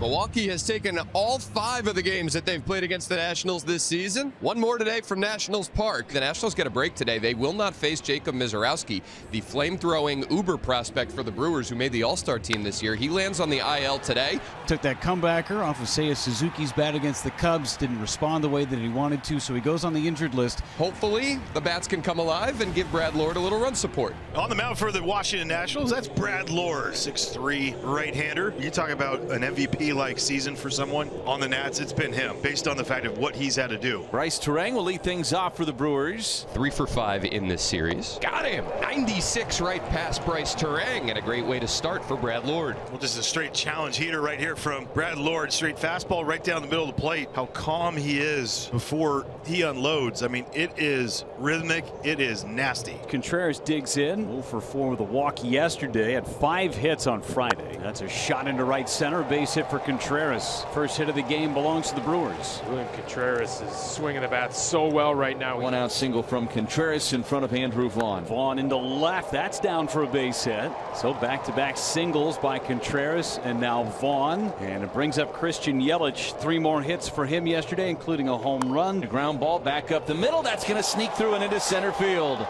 Milwaukee has taken all 5 of the games that they've played against the Nationals this season. One more today from Nationals Park. The Nationals get a break today. They will not face Jacob Misiorowski, the flame-throwing uber prospect for the Brewers who made the All-Star team this year. He lands on the IL today. Took that comebacker off of Seiya Suzuki's bat against the Cubs. Didn't respond the way that he wanted to, so he goes on the injured list. Hopefully, the bats can come alive and give Brad Lord a little run support. On the mound for the Washington Nationals, that's Brad Lord, 6'3" right-hander. You talk about an MVP-like season for someone on the Nats, it's been him, based on the fact of what he's had to do. Bryce Turang will lead things off for the Brewers. 3 for 5 in this series. Got him! 96 right past Bryce Turang, and a great way to start for Brad Lord. Well, this is a straight challenge heater right here from Brad Lord. Straight fastball right down the middle of the plate. How calm he is before he unloads. I mean, it is rhythmic. It is nasty. Contreras digs in. 0 for 4 with a walk yesterday. Had 5 hits on Friday. That's a shot into right center. Base hit for Contreras. First hit of the game belongs to the Brewers. Contreras is swinging the bat so well right now. 1 out single from Contreras in front of Andrew Vaughn. Vaughn into left. That's down for a base hit. So back-to-back singles by Contreras and now Vaughn. And it brings up Christian Yelich. 3 more hits for him yesterday, including a home run. A ground ball back up the middle. That's going to sneak through and into center field.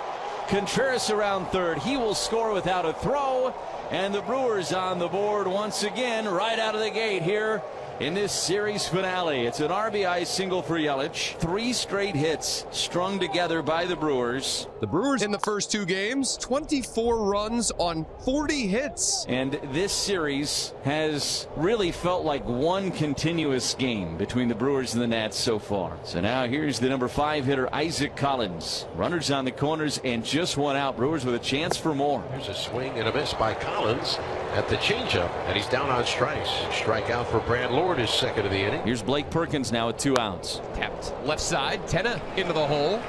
Contreras around third. He will score without a throw. And the Brewers on the board once again right out of the gate here in this series finale. It's an RBI single for Yelich. 3 straight hits strung together by the Brewers. The Brewers in the first 2 games, 24 runs on 40 hits. And this series has really felt like one continuous game between the Brewers and the Nats so far. So now here's the number 5 hitter, Isaac Collins. Runners on the corners and just 1 out. Brewers with a chance for more. There's a swing and a miss by Collins at the changeup, and he's down on strikes. Strikeout for Brad Lord, his second of the inning. Here's Blake Perkins now at 2 outs. Tapped left side, Tenna into the hole.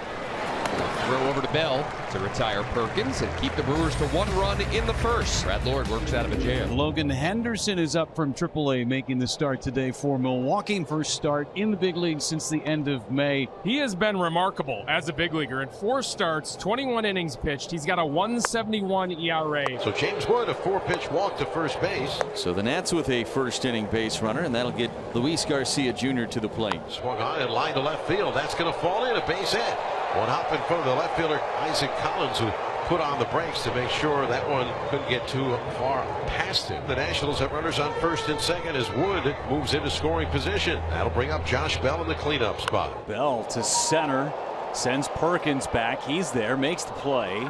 Throw over to Bell to retire Perkins and keep the Brewers to 1 run in the first. Brad Lord works out of a jam. Logan Henderson is up from AAA, making the start today for Milwaukee. First start in the big league since the end of May. He has been remarkable as a big leaguer. In 4 starts, 21 innings pitched. He's got a 1.71 ERA. So James Wood, a 4-pitch walk to first base. So the Nats with a first inning base runner, and that'll get Luis Garcia Jr. to the plate. Swung on and line to left field. That's going to fall in, a base hit. 1 hop in front of the left fielder, Isaac Collins, who put on the brakes to make sure that one couldn't get too far past him. The Nationals have runners on first and second as Wood moves into scoring position. That'll bring up Josh Bell in the cleanup spot. Bell to center. Sends Perkins back. He's there. Makes the play.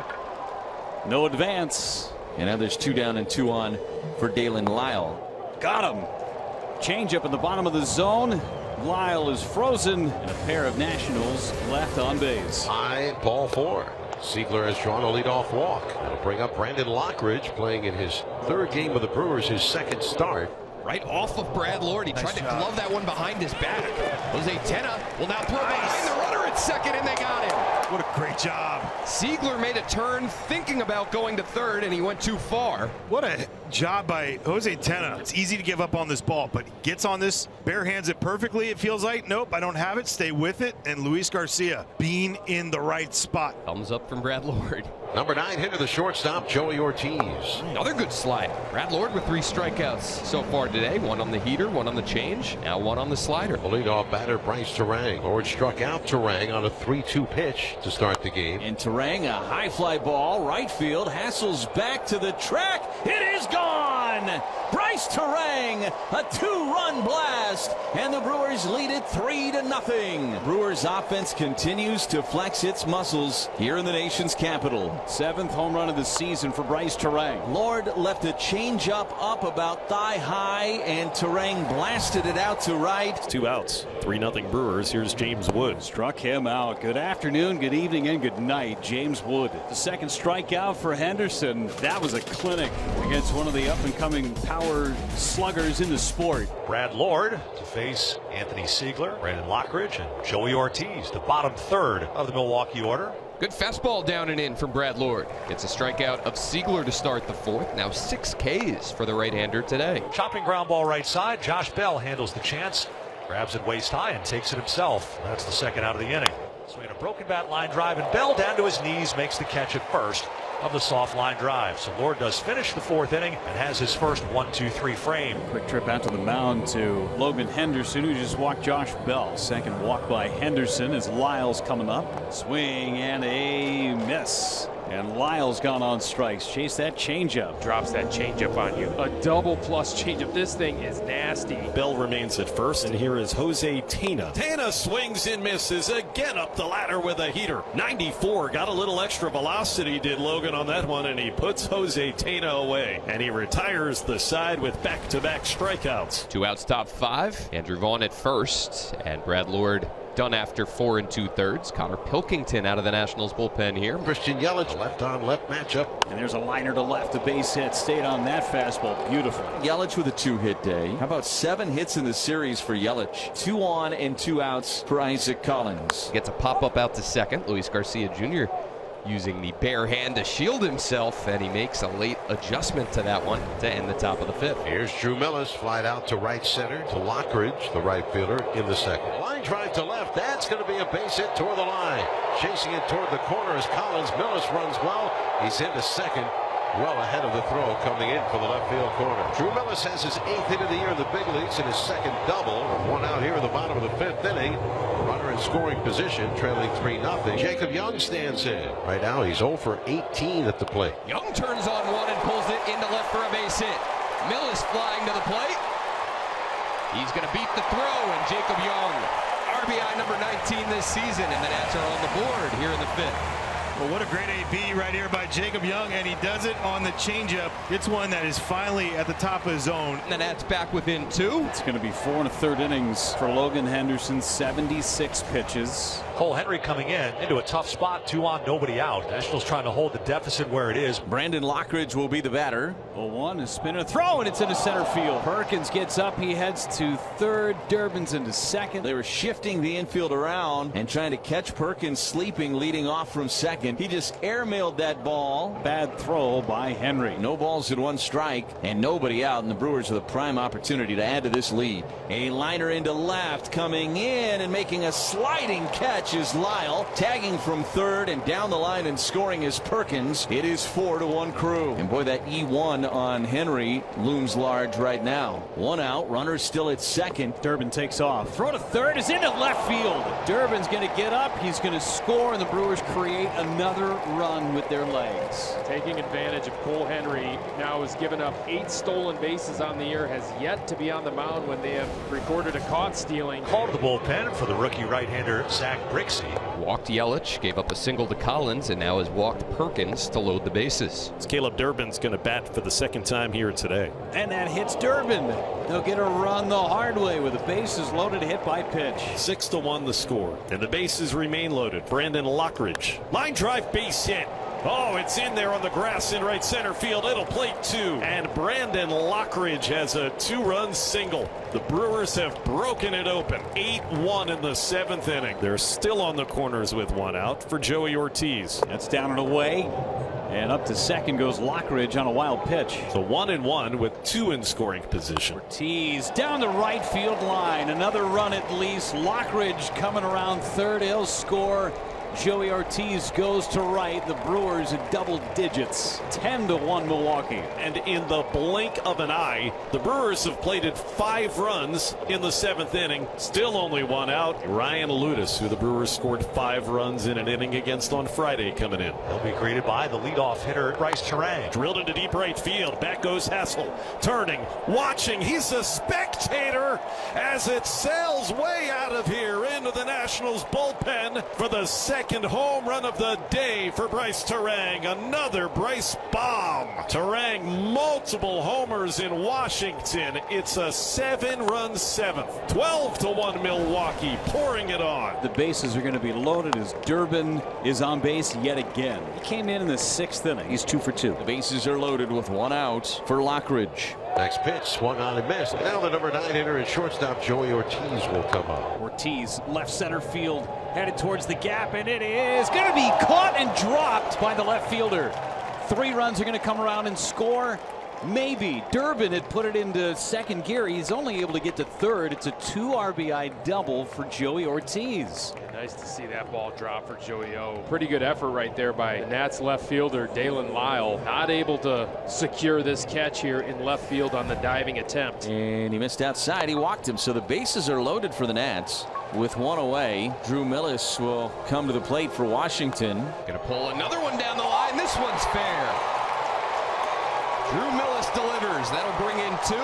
No advance. And now there's 2 down and 2 on for Dalen Lyle. Got him. Change up in the bottom of the zone. Lyle is frozen, and a pair of Nationals left on base. High ball 4. Siegler has drawn a leadoff walk. That'll bring up Brandon Lockridge, playing in his 3rd game with the Brewers, his 2nd start. Right off of Brad Lord. He tried to glove that one behind his back. Jose Tenna will now throw behind the runner at second, and they got him. What a great job. Siegler made a turn thinking about going to third, and he went too far. What a job by Jose Tenna. It's easy to give up on this ball, but he gets on this, bare hands it perfectly. It feels like, nope, I don't have it. Stay with it. And Luis Garcia being in the right spot. Thumbs up from Brad Lord. Number 9 hitter, the shortstop, Joey Ortiz. Another good slide. Brad Lord with 3 strikeouts so far today. 1 on the heater, 1 on the change, now 1 on the slider. The leadoff batter, Bryce Turang. Lord struck out Turang on a 3-2 pitch to start the game. And Turang, a high fly ball, right field, hassles back to the track. It is gone! Bryce Turang, a 2-run blast, and the Brewers lead it 3-0. Brewers offense continues to flex its muscles here in the nation's capital. 7th home run of the season for Bryce Turang. Lord left a changeup up about thigh high, and Turang blasted it out to right. 2 outs, 3-0 Brewers. Here's James Wood. Struck him out. Good afternoon, good evening, and good night, James Wood. The 2nd strikeout for Henderson. That was a clinic against one of the up-and-coming power sluggers in the sport. Brad Lord to face Anthony Siegler, Brandon Lockridge, and Joey Ortiz, the bottom 3rd of the Milwaukee order. Good fastball down and in from Brad Lord. Gets a strikeout of Siegler to start the 4th. Now 6 Ks for the right-hander today. Chopping ground ball right side. Josh Bell handles the chance. Grabs it waist high and takes it himself. That's the 2nd out of the inning. Swinging a broken bat line drive, and Bell down to his knees makes the catch at first. of the soft line drive. So Lord does finish the 4th inning and has his first 1-2-3 frame. Quick trip out to the mound to Logan Henderson, who just walked Josh Bell. Second walk by Henderson as Lyles coming up. Swing and a miss. And Lyles gone on strikes. Chase that changeup. Drops that changeup on you. A double plus changeup. This thing is nasty. Bell remains at first, and here is Jose Tena. Tena swings and misses again up the ladder with a heater. 94, got a little extra velocity, did Logan on that one, and he puts Jose Tena away. And he retires the side with back-to-back strikeouts. 2 outs, top 5. Andrew Vaughn at first, and Brad Lord done after 4 2/3. Connor Pilkington out of the Nationals bullpen here. Christian Yelich, left-on-left matchup. And there's a liner to left. The base hit stayed on that fastball beautifully. Yelich with a 2-hit day. How about 7 hits in the series for Yelich? 2 on and 2 outs for Isaac Collins. Gets a pop-up out to second. Luis Garcia Jr. using the bare hand to shield himself, and he makes a late adjustment to that one to end the top of the 5th. Here's Drew Millis, flied out to right center to Lockridge, the right fielder, in the 2nd. Line drive to left. That's going to be a base hit toward the line. Chasing it toward the corner is Collins. Millis runs well. He's into 2nd. Well ahead of the throw coming in for the left field corner. Drew Millis has his 8th hit of the year in the big leagues and his 2nd double. 1 out here in the bottom of the 5th inning. Runner in scoring position, trailing 3-0. Jacob Young stands in. Right now he's 0 for 18 at the plate. Young turns on one and pulls it into left for a base hit. Millis flying to the plate. He's going to beat the throw, and Jacob Young, RBI number 19 this season, and the Nats are on the board here in the 5th. Well, what a great AB right here by Jacob Young, and he does it on the changeup. It's one that is finally at the top of his zone. And the Nats back within 2. It's going to be 4 1/3 innings for Logan Henderson. 76 pitches. Cole Henry coming into a tough spot. 2 on, nobody out. Nationals trying to hold the deficit where it is. Brandon Lockridge will be the batter. 0-1, a spinner throw, and it's into center field. Perkins gets up, he heads to 3rd. Durbin's into 2nd. They were shifting the infield around and trying to catch Perkins sleeping, leading off from 2nd. He just airmailed that ball. Bad throw by Henry. No balls at 1 strike and nobody out, and the Brewers with a prime opportunity to add to this lead. A liner into left, coming in and making a sliding catch is Lyle. Tagging from 3rd and down the line and scoring is Perkins. It is 4-1 Crew. And boy, that E1 on Henry looms large right now. 1 out, runner still at 2nd. Durbin takes off. Throw to 3rd is into left field. Durbin's going to get up. He's going to score, and the Brewers create another run with their legs. Taking advantage of Cole Henry now has given up 8 stolen bases on the year, has yet to be on the mound when they have recorded a caught stealing. Called to the bullpen for the rookie right-hander Zach Brixey. Walked Yelich, gave up a single to Collins, and now has walked Perkins to load the bases. Caleb Durbin's going to bat for the 2nd time here today. And that hits Durbin. They'll get a run the hard way with the bases loaded, hit by pitch. 6-1 the score, and the bases remain loaded. Brandon Lockridge, line drive, base hit. Oh, it's in there on the grass in right center field. It'll plate 2. And Brandon Lockridge has a 2-run single. The Brewers have broken it open. 8-1 in the 7th inning. They're still on the corners with 1 out for Joey Ortiz. That's down and away. And up to 2nd goes Lockridge on a wild pitch. So 1-1 with 2 in scoring position. Ortiz down the right field line. Another run at least. Lockridge coming around 3rd. He'll score. Joey Ortiz goes to right. The Brewers at double digits. 10-1 Milwaukee. And in the blink of an eye, the Brewers have plated 5 runs in the 7th inning. Still only 1 out. Ryan Ludus, who the Brewers scored 5 runs in an inning against on Friday, coming in. He'll be greeted by the leadoff hitter Bryce Turang. Drilled into deep right field. Back goes Hassel. Turning, watching. He's a spectator as it sails way out of here into the Nationals bullpen for the 2nd home run of the day for Bryce Turang. Another Bryce bomb. Turang, multiple homers in Washington. It's a 7-run 7th. 12-1 Milwaukee, pouring it on. The bases are going to be loaded as Durbin is on base yet again. He came in the 6th inning. He's 2 for 2. The bases are loaded with 1 out for Lockridge. Next pitch, swung on and missed. Now the number 9 hitter and shortstop Joey Ortiz will come up. Ortiz, left center field, headed towards the gap, and it is going to be caught and dropped by the left fielder. 3 runs are going to come around and score. Maybe. Durbin had put it into 2nd gear. He's only able to get to 3rd. It's a 2 RBI double for Joey Ortiz. Nice to see that ball drop for Joey O. Pretty good effort right there by the Nats left fielder Dalen Lyle. Not able to secure this catch here in left field on the diving attempt. And he missed outside. He walked him. So the bases are loaded for the Nats. With one away, Drew Millis will come to the plate for Washington. Gonna pull another one down the line. This one's fair. Drew Millis delivers. That'll bring in 2.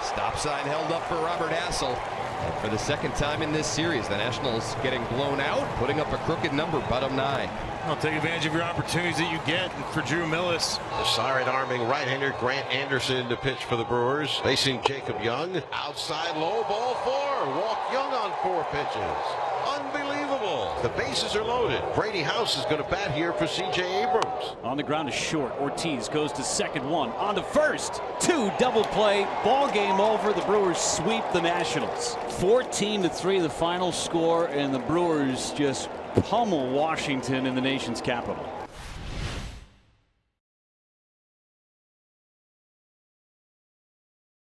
Stop sign held up for Robert Hassel. And for the second time in this series, the Nationals getting blown out, putting up a crooked number, bottom 9. I'll take advantage of your opportunities that you get. And for Drew Millis, The siren-arming right-hander Grant Anderson to pitch for the Brewers. Facing Jacob Young. Outside low, ball 4. Walk Young on 4 pitches. Unbelievable. The bases are loaded. Brady House is going to bat here for C.J. Abrams. On the ground is short. Ortiz goes to second, 1 on to first. 2 double play. Ball game over. The Brewers sweep the Nationals. 14-3 the final score, and the Brewers just pummel Washington in the nation's capital.